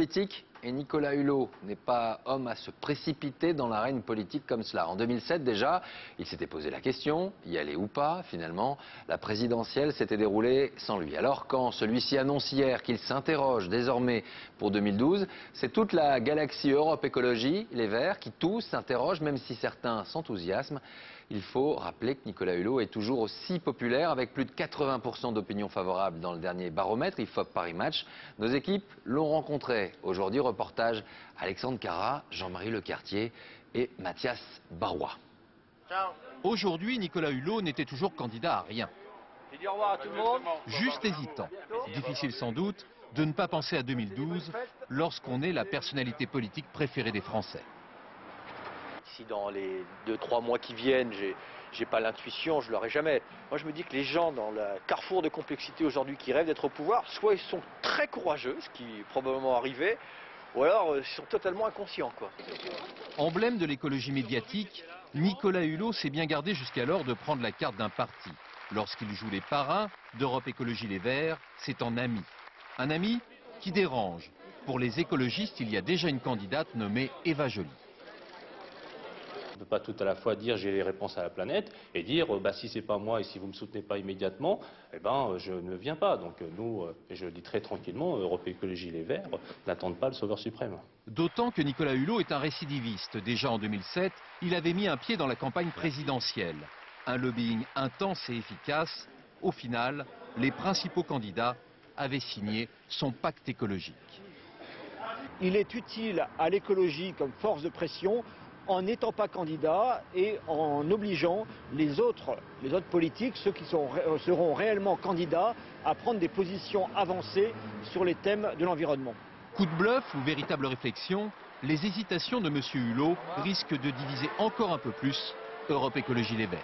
politique et Nicolas Hulot n'est pas homme à se précipiter dans l'arène politique comme cela. En 2007 déjà, il s'était posé la question, y aller ou pas. Finalement, la présidentielle s'était déroulée sans lui. Alors quand celui-ci annonce hier qu'il s'interroge désormais pour 2012, c'est toute la galaxie Europe Écologie, les Verts, qui tous s'interrogent, même si certains s'enthousiasment. Il faut rappeler que Nicolas Hulot est toujours aussi populaire, avec plus de 80% d'opinion favorable dans le dernier baromètre IFOP Paris Match. Nos équipes l'ont rencontré. Aujourd'hui, reportage Alexandre Carra, Jean-Marie Lecartier et Mathias Barois. Aujourd'hui, Nicolas Hulot n'était toujours candidat à rien. Au revoir à tout le monde. Juste hésitant. Difficile sans doute de ne pas penser à 2012 lorsqu'on est la personnalité politique préférée des Français. Si dans les 2-3 mois qui viennent, j'ai pas l'intuition, je l'aurai jamais. Moi je me dis que les gens dans le carrefour de complexité aujourd'hui qui rêvent d'être au pouvoir, soit ils sont très courageux, ce qui est probablement arrivé, ou alors ils sont totalement inconscients, quoi. Emblème de l'écologie médiatique, Nicolas Hulot s'est bien gardé jusqu'alors de prendre la carte d'un parti. Lorsqu'il joue les parrains d'Europe Écologie Les Verts, c'est en ami. Un ami qui dérange. Pour les écologistes, il y a déjà une candidate nommée Eva Joly. On ne peut pas tout à la fois dire j'ai les réponses à la planète et dire si c'est pas moi et si vous ne me soutenez pas immédiatement, je ne viens pas. Donc nous, et je le dis très tranquillement, Europe Écologie Les Verts n'attendent pas le sauveur suprême. D'autant que Nicolas Hulot est un récidiviste. Déjà en 2007, il avait mis un pied dans la campagne présidentielle. Un lobbying intense et efficace. Au final, les principaux candidats avaient signé son pacte écologique. Il est utile à l'écologie comme force de pression en n'étant pas candidat et en obligeant les autres politiques, ceux qui seront réellement candidats, à prendre des positions avancées sur les thèmes de l'environnement. Coup de bluff ou véritable réflexion, les hésitations de M. Hulot risquent de diviser encore un peu plus Europe Écologie Les Verts.